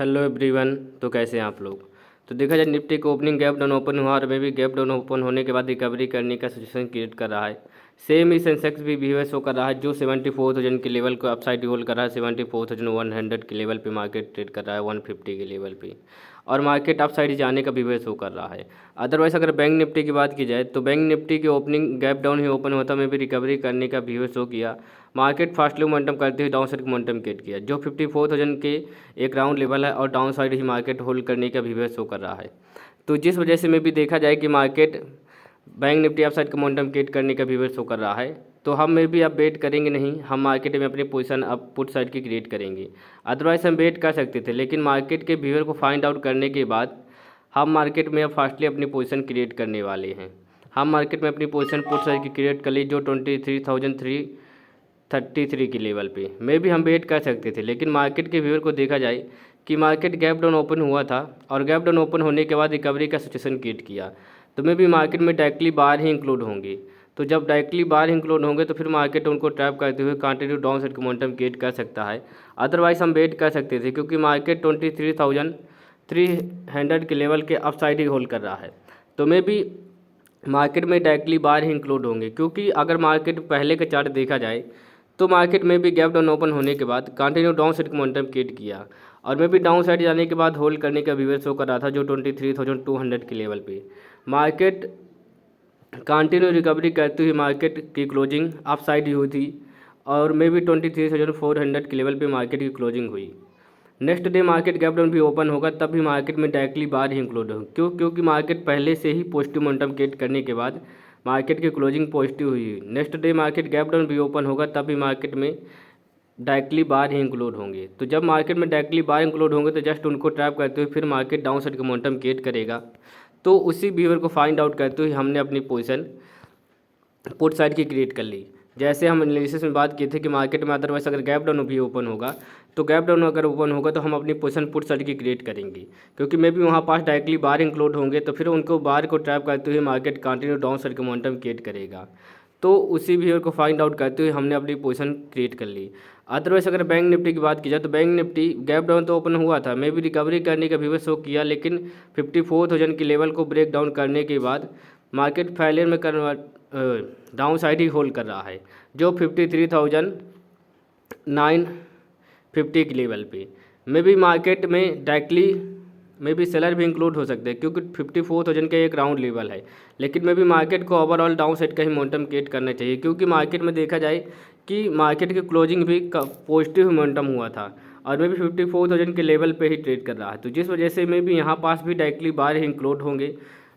Hello everyone. तो कैसे हैं आप लोग। तो देखा जाए निफ्टी को ओपनिंग गैप डाउन ओपन हुआ और मैं भी गैप डाउन ओपन होने के बाद रिकवरी करने का सिचुएशन क्रिएट कर रहा है। सेम ही सेंसेक्स भी बिहेवियर शो कर रहा है जो 74,000 के लेवल को अपसाइड होल्ड कर रहा है। 74,100 के लेवल पे मार्केट ट्रेड कर रहा है 150 के लेवल पे, और मार्केट अपसाइड जाने का बिहेवियर शो कर रहा है। अदरवाइज अगर बैंक निफ्टी की बात की जाए तो बैंक निफ्टी की ओपनिंग गैप डाउन ही ओपन होता में भी रिकवरी करने का बिहेवियर शो किया। मार्केट फास्टली मोमेंटम करते हुए डाउन साइड मोमेंटम क्रिएट किया जो 54,000 के एक राउंड लेवल है, और डाउन साइड ही मार्केट होल्ड करने का बिहेवियर शो कर रहा है। तो जिस वजह से में भी देखा जाए कि मार्केट बैंक निफ्टी अपसाइड का मोमेंटम क्रिएट करने का बिहेवियर शो कर रहा है, तो हम में भी अब वेट करेंगे नहीं, हम मार्केट में अपनी पोजीशन अब पुट साइड की क्रिएट करेंगे। अदरवाइज हम वेट कर सकते थे, लेकिन मार्केट के बिहेवियर को फाइंड आउट करने के बाद हम मार्केट में अब फास्टली अपनी पोजीशन क्रिएट करने वाले हैं। हम मार्केट में अपनी पोजीशन पुट साइड की क्रिएट कर ली जो 23,333 की लेवल पे में भी हम वेट कर सकते थे, लेकिन मार्केट के बिहेवियर को देखा जाए कि मार्केट गैप डाउन ओपन हुआ था और गैप डाउन ओपन होने के बाद रिकवरी का सिचुएशन क्रिएट किया, तो में भी मार्केट में डायरेक्टली बाहर ही इंक्लूड होंगे। तो जब डायरेक्टली बाहर इंक्लूड होंगे तो फिर मार्केट उनको ट्रैप करते हुए कंटिन्यू डाउन साइड का मोमेंटम क्रिएट कर सकता है। अदरवाइज हम वेट कर सकते थे क्योंकि मार्केट 23,300 के लेवल के अपसाइड ही होल्ड कर रहा है, तो में भी मार्केट में डायरेक्टली बाहर ही इंक्लूड होंगे। क्योंकि अगर मार्केट पहले का चार्ट देखा जाए तो मार्केट में भी गैप डाउन ओपन होने के बाद कंटिन्यू डाउन साइड का मोमेंटम क्रिएट किया, और मैं भी डाउन साइड जाने के बाद होल्ड करने का बिहेवियर शो कर रहा था जो 23,200 के लेवल पे मार्केट कंटिन्यू रिकवरी करते हुए मार्केट की क्लोजिंग अप साइड ही हुई थी, और मे भी 23,400 के लेवल पे मार्केट की क्लोजिंग हुई। Next day market gap down भी ओपन होगा तब भी मार्केट में डायरेक्टली बाहर ही इंक्लूड होगा। क्योंकि मार्केट पहले से ही पॉजिटिव मोमेंटम क्रिएट करने के बाद मार्केट की क्लोजिंग पॉजिटिव हुई। Next day market gap down भी ओपन होगा तब भी मार्केट में डायरेक्टली बाहर ही इंक्लूड होंगे। तो जब मार्केट में डायरेक्टली बाहर इंक्लूड होंगे तो जस्ट उनको ट्रैप करते हुए फिर मार्केट डाउन साइड का मोमेंटम क्रिएट करेगा। तो उसी बिहेवियर को फाइंड आउट करते हुए हमने अपनी पोजीशन पुट साइड की क्रिएट कर ली। जैसे हम एनालिसिस में बात किए थे कि मार्केट में अदरवाइज अगर गैप डाउन भी ओपन होगा, तो गैप डाउन अगर ओपन होगा तो हम अपनी पोजीशन पुट साइड की क्रिएट करेंगे, क्योंकि मे भी वहाँ पास डायरेक्टली बाहर इंक्लूड होंगे, तो फिर उनको बाहर को ट्रैप करते हुए मार्केट कंटिन्यू डाउन साइड का मोमेंटम क्रिएट करेगा। तो उसी बिहेवियर को फाइंड आउट करते हुए हमने अपनी पोजीशन क्रिएट कर ली। अदरवाइज अगर बैंक निफ्टी की बात की जाए तो बैंक निफ्टी गैप डाउन तो ओपन हुआ था, मैं भी रिकवरी करने का बिहेवियर शो किया, लेकिन 54,000 के लेवल को ब्रेक डाउन करने के बाद मार्केट फेलियर में डाउन साइड ही होल्ड कर रहा है जो 53,950 के लेवल पे। मे भी मार्केट में डायरेक्टली मे भी सेलर भी इंक्लूड हो सकते हैं क्योंकि 54,000 का एक राउंड लेवल है, लेकिन मे भी मार्केट को ओवरऑल डाउन साइड का ही मोमेंटम क्रिएट करना चाहिए। क्योंकि मार्केट में देखा जाए कि मार्केट की क्लोजिंग भी पॉजिटिव मोमेंटम हुआ था और मे भी 54,000 के लेवल पे ही ट्रेड कर रहा है, तो जिस वजह से मे भी यहाँ पास भी डायरेक्टली बाहर ही इंक्लूड होंगे,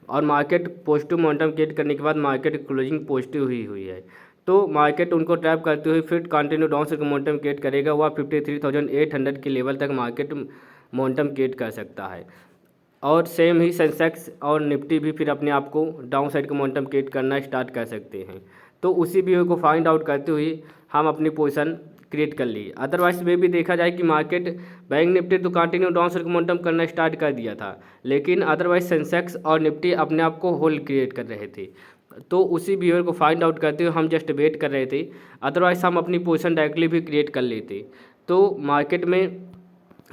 और मार्केट पॉजिटिव मोमेंटम क्रिएट करने के बाद मार्केट की क्लोजिंग पॉजिटिव ही हुई है। तो मार्केट उनको ट्रैप करते हुए फिर continue down side momentum create करेगा, वह 53,800 के लेवल तक मार्केट मोमेंटम क्रिएट कर सकता है। और सेम ही सेंसेक्स और निफ्टी भी फिर अपने आप को डाउन साइड का मोमेंटम क्रिएट करना स्टार्ट कर सकते हैं। तो उसी व्यू को फाइंड आउट करते हुए हम अपनी पोजीशन क्रिएट कर ली। अदरवाइज में भी देखा जाए कि मार्केट बैंक निफ्टी तो कंटिन्यू डाउन साइड का मोमेंटम करना स्टार्ट कर दिया था, लेकिन अदरवाइज सेंसेक्स और निफ्टी अपने आप को होल्ड क्रिएट कर रहे थे। तो उसी बिहेवियर को फाइंड आउट करते हुए हम जस्ट वेट कर रहे थे, अदरवाइज हम अपनी पोजीशन डायरेक्टली भी क्रिएट कर लेते। तो मार्केट में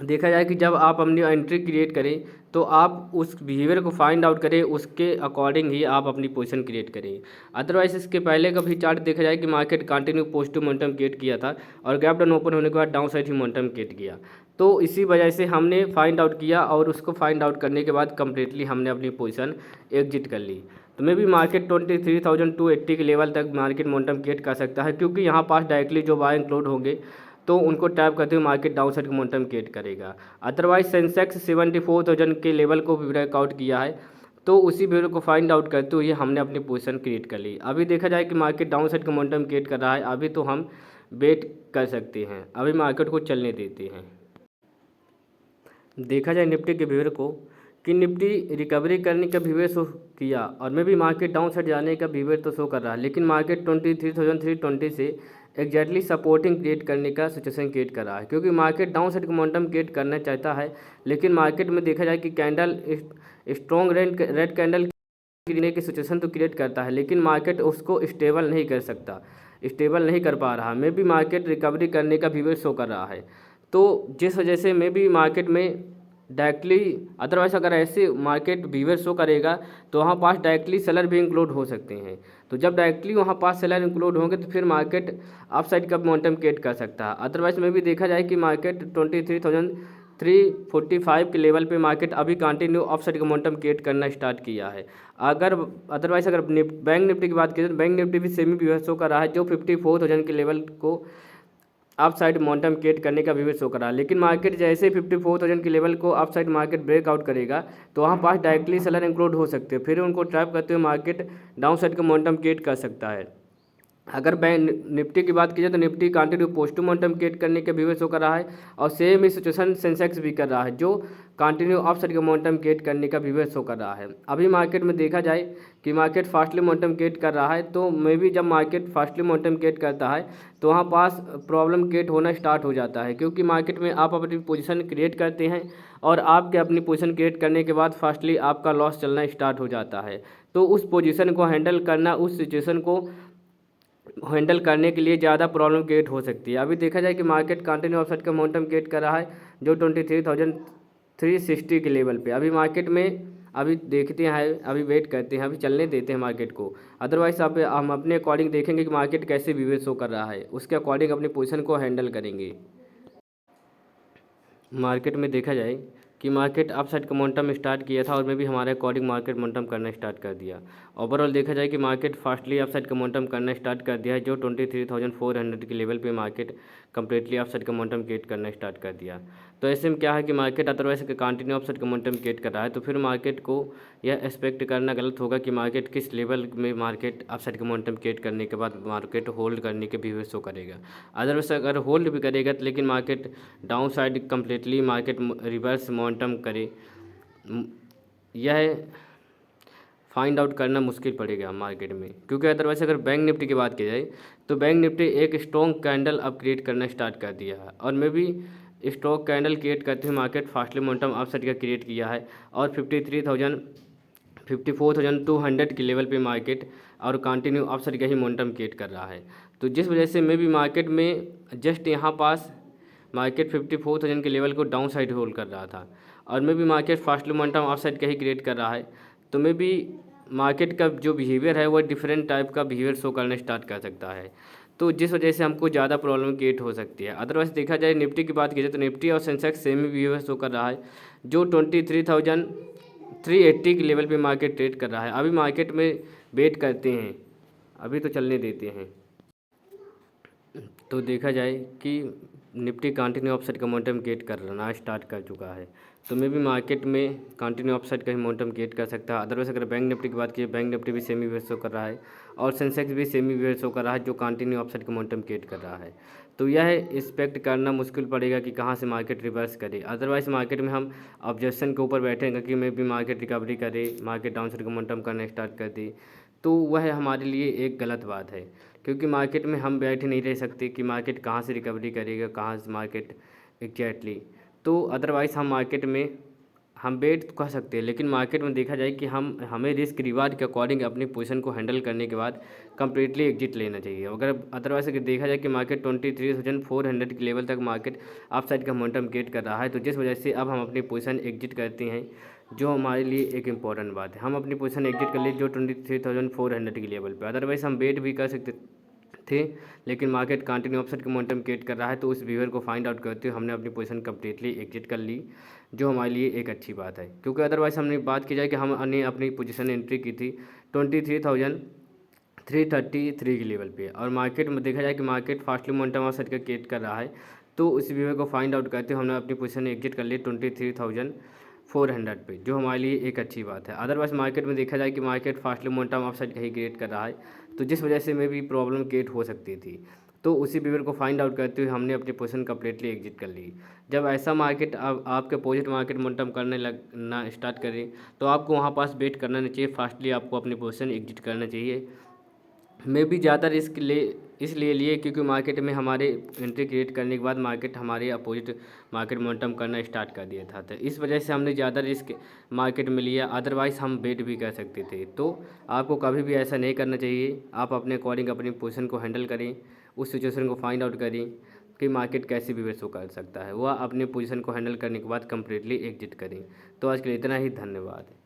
देखा जाए कि जब आप अपनी एंट्री क्रिएट करें तो आप उस बिहेवियर को फाइंड आउट करें, उसके अकॉर्डिंग ही आप अपनी पोजीशन क्रिएट करें। अदरवाइज इसके पहले का भी चार्ट देखा जाए कि market continue positive momentum create किया था और गैप डाउन ओपन होने के बाद डाउन साइड ही मोमेंटम क्रिएट किया। तो इसी वजह से हमने फाइंड आउट किया और उसको फाइंड आउट करने के बाद कंप्लीटली हमने अपनी पोजीशन एग्जिट कर ली। तो मे भी मार्केट 23,280 के लेवल तक मार्केट मोमेंटम क्रिएट कर सकता है, क्योंकि यहाँ पास डायरेक्टली जो बाय इंक्लूड होंगे तो उनको टैप करते हुए मार्केट डाउन साइड का मोमेंटम क्रिएट करेगा। अदरवाइज सेंसेक्स 74,000 के लेवल को भी ब्रेकआउट किया है, तो उसी बिहेवियर को फाइंड आउट करते हुए हमने अपनी पोजीशन क्रिएट कर ली। अभी देखा जाए कि मार्केट डाउन साइड का मोमेंटम क्रिएट कर रहा है, अभी तो हम वेट कर सकते हैं, अभी मार्केट को चलने देते हैं। देखा जाए निफ्टी के बिहेवियर को कि निफ्टी रिकवरी करने का बिहेवियर शो किया और में भी मार्केट डाउन साइड जाने का बिहेवियर तो शो कर रहा है, लेकिन मार्केट 23,320 से एग्जैक्टली सपोर्टिंग क्रिएट करने का सिचुएशन क्रिएट कर रहा है, क्योंकि मार्केट डाउन साइड का मोमेंटम क्रिएट करना चाहता है, लेकिन मार्केट में देखा जाए कि कैंडल स्ट्रॉन्ग रेड कैंडल गिरने की सिचुएशन तो क्रिएट करता है, लेकिन मार्केट उसको स्टेबल नहीं कर सकता, स्टेबल नहीं कर पा रहा। मे भी मार्केट रिकवरी करने का बिहेवियर शो कर रहा है, तो जिस वजह से मे भी मार्केट में डायरेक्टली, अदरवाइज अगर ऐसे मार्केट बिहेवियर शो करेगा तो वहाँ पास डायरेक्टली सेलर भी इंक्लूड हो सकते हैं। तो जब डायरेक्टली वहाँ पास सेलर इंक्लूड होंगे तो फिर मार्केट अप साइड का मोमेंटम क्रिएट कर सकता है। अदरवाइज में भी देखा जाए कि मार्केट 23,345 के लेवल पे मार्केट अभी कंटिन्यू अप साइड का मोमेंटम क्रिएट करना स्टार्ट किया है। अगर अदरवाइज अगर बैंक निफ्टी की बात करें तो बैंक निफ्टी भी सेमी बिहेवियर शो कर रहा है, जो 54,000 के लेवल को अप साइड मोमेंटम क्रिएट करने का विवेक शो करा। लेकिन मार्केट जैसे 54,000 के लेवल को अप साइड मार्केट ब्रेकआउट करेगा तो वहाँ पास डायरेक्टली सेलर इंक्लूड हो सकते हैं, फिर उनको ट्रैप करते हुए मार्केट डाउन साइड का मोमेंटम क्रिएट कर सकता है। अगर बैंक निफ्टी की बात की जाए तो Nifty continue positive momentum create करने के विवेक शो कर रहा है और सेम ही सिचुएशन सेंसेक्स भी कर रहा है, जो कंटिन्यू अप साइड का मोमेंटम क्रिएट करने का विवेक शो कर रहा है। अभी मार्केट में देखा जाए कि मार्केट फास्टली मोमेंटम क्रिएट कर रहा है, तो मे भी जब मार्केट फास्टली मोमेंटम क्रिएट करता है तो वहाँ पास प्रॉब्लम क्रिएट होना स्टार्ट हो जाता है, क्योंकि मार्केट में आप अपनी पोजीशन क्रिएट करते हैं और आपके अपनी पोजीशन क्रिएट करने के बाद फास्टली आपका लॉस चलना स्टार्ट हो जाता है। तो उस पोजीशन को हैंडल करना, उस सिचुएशन को हैंडल करने के लिए ज़्यादा प्रॉब्लम क्रिएट हो सकती है। अभी देखा जाए कि मार्केट कंटिन्यू अपसाइड का मोमेंटम क्रिएट कर रहा है, जो 23,360 के लेवल पे। अभी मार्केट में अभी देखते हैं, अभी वेट करते हैं, अभी चलने देते हैं मार्केट को। अदरवाइज आप हम अपने अकॉर्डिंग देखेंगे कि मार्केट कैसे बिहेव शो कर रहा है, उसके अकॉर्डिंग अपनी पोजीशन को हैंडल करेंगे। मार्केट में देखा जाए कि मार्केट अप साइड का मोमेंटम स्टार्ट किया था और में भी हमारे अकॉर्डिंग मार्केट मोमेंटम करना स्टार्ट कर दिया। ओवरऑल देखा जाए कि मार्केट फास्टली अप साइड का मोमेंटम करना स्टार्ट कर दिया है, जो 23,400 के लेवल पे मार्केट कंप्लीटली अप साइड का मोमेंटम क्रिएट करना स्टार्ट कर दिया। तो ऐसे में क्या है कि market otherwise continue up side का मोमेंटम क्रिएट कर रहा है, तो फिर मार्केट को यह एक्सपेक्ट करना गलत होगा कि मार्केट किस लेवल में मार्केट अप साइड का मोमेंटम क्रिएट करने के बाद मार्केट होल्ड करने के बिहेवियर शो करेगा। अदरवाइज अगर होल्ड भी करेगा तो लेकिन market down side completely market reverse momentum करे, यह फाइंड आउट करना मुश्किल पड़ेगा मार्केट में। क्योंकि अदरवाइज अगर बैंक निफ्टी की बात की जाए तो बैंक निफ्टी एक स्ट्रॉन्ग कैंडल अब क्रिएट करना स्टार्ट कर दिया है और मे भी स्ट्रॉन्ग कैंडल क्रिएट करते हुए मार्केट फास्टली मोमेंटम अपसाइड का क्रिएट किया है और 54,200 के लेवल पे मार्केट और कंटिन्यू अपसाइड का ही मोमेंटम क्रिएट कर रहा है। तो जिस वजह से मे भी मार्केट में जस्ट यहाँ पास मार्केट 54,000 के लेवल को डाउन साइड होल्ड कर रहा था और मे भी market fastly momentum up side का ही क्रिएट कर रहा है। तो मे भी मार्केट का जो बिहेवियर है वो डिफरेंट टाइप का बिहेवियर शो करना स्टार्ट कर सकता है, तो जिस वजह से हमको ज़्यादा प्रॉब्लम क्रिएट हो सकती है। अदरवाइज देखा जाए निफ्टी की बात की जाए तो निफ्टी और सेंसेक्स सेम ही बिहेवियर शो कर रहा है, जो 23,380 के लेवल पे मार्केट ट्रेड कर रहा है। अभी मार्केट में वेट करते हैं, अभी तो चलने देते हैं। तो देखा जाए कि निफ्टी कंटिन्यू अपसाइड का मोमेंटम क्रिएट करना स्टार्ट कर चुका है, तो मे भी मार्केट में कंटिन्यू अपसाइड का ही मोमेंटम क्रिएट कर सकता है। अदरवाइज अगर बैंक निफ्टी की बात की, बैंक निफ्टी भी सेमी वेव शो कर रहा है और सेंसेक्स भी सेमी वेव शो कर रहा है, जो कंटिन्यू अपसाइड का मोमेंटम क्रिएट कर रहा है। तो यह एक्सपेक्ट करना मुश्किल पड़ेगा कि कहाँ से मार्केट रिवर्स करे। अदरवाइज मार्केट में हम ऑब्जेक्शन के ऊपर बैठेंगे कि मे भी मार्केट रिकवरी करे, मार्केट डाउन साइड का मोमेंटम करना स्टार्ट कर दे, तो वह हमारे लिए एक गलत बात है। क्योंकि मार्केट में हम बैठे नहीं रह सकते कि मार्केट कहाँ से रिकवरी करेगा, कहाँ से मार्केट एग्जैक्टली। तो अदरवाइज़ हम मार्केट में हम वेट तो कर सकते हैं, लेकिन मार्केट में देखा जाए कि हमें रिस्क रिवार्ड के अकॉर्डिंग अपनी पोजीशन को हैंडल करने के बाद कंप्लीटली एग्जिट लेना चाहिए। अगर अदरवाइज अगर देखा जाए कि मार्केट 23,400 के लेवल तक मार्केट अप साइड का मोमेंटम क्रिएट कर रहा है, तो जिस वजह से अब हम अपनी पोजीशन एग्जिट करते हैं, जो हमारे लिए एक इम्पॉर्टेंट बात है। हम अपनी पोजीशन एग्जिट कर लिए जो 23,400 के लेवल पे। अदरवाइज़ हम वेट भी कर सकते थे, लेकिन मार्केट कंटिन्यू अपसाइड का मोमेंटम क्रिएट कर रहा है, तो उस बिहेवियर को फाइंड आउट करते हुए हमने अपनी पोजीशन कम्प्लीटली एग्जिट कर ली, जो हमारे लिए एक अच्छी बात है। क्योंकि अदरवाइज़ हमने बात की जाए कि हमने अपनी पोजीशन एंट्री की थी 23,333 के लेवल पे और मार्केट में देखा जाए कि मार्केट फास्टली मोमेंटम अपसाइड का क्रिएट कर रहा है, तो उस बिहेवियर को फाइंड आउट करते हुए हमने अपनी पोजीशन एग्जिट कर ली 23,400 पे, जो हमारे लिए एक अच्छी बात है। अदरवाइज मार्केट में देखा जाए कि मार्केट फास्टली मोमेंटम अपसाइड का ही क्रिएट कर रहा है, तो जिस वजह से में भी प्रॉब्लम क्रिएट हो सकती थी। तो उसी बिहेवियर को फाइंड आउट करते हुए हमने अपनी पोजीशन कम्प्लीटली एग्जिट कर ली। जब ऐसा मार्केट अब आपके अपोजिट मार्केट मोमेंटम करने लगना स्टार्ट करे, तो आपको वहाँ पास वेट करना नहीं चाहिए, फास्टली आपको अपनी पोजीशन एग्जिट करना चाहिए। मैं भी ज़्यादा रिस्क इसलिए लिए क्योंकि मार्केट में हमारे एंट्री क्रिएट करने के बाद मार्केट हमारे अपोजिट मार्केट मोमेंटम करना स्टार्ट कर दिया था, तो इस वजह से हमने ज़्यादा रिस्क मार्केट में लिया। अदरवाइज़ हम वेट भी कर सकते थे। तो आपको कभी भी ऐसा नहीं करना चाहिए। आप अपने अकॉर्डिंग अपनी पोजीशन को हैंडल करें, उस सिचुएशन को फाइंड आउट करें कि मार्केट कैसे भी वे शो कर सकता है, वह अपनी पोजीशन को हैंडल करने के बाद कंप्लीटली एग्जिट करें। तो आज के लिए इतना ही, धन्यवाद।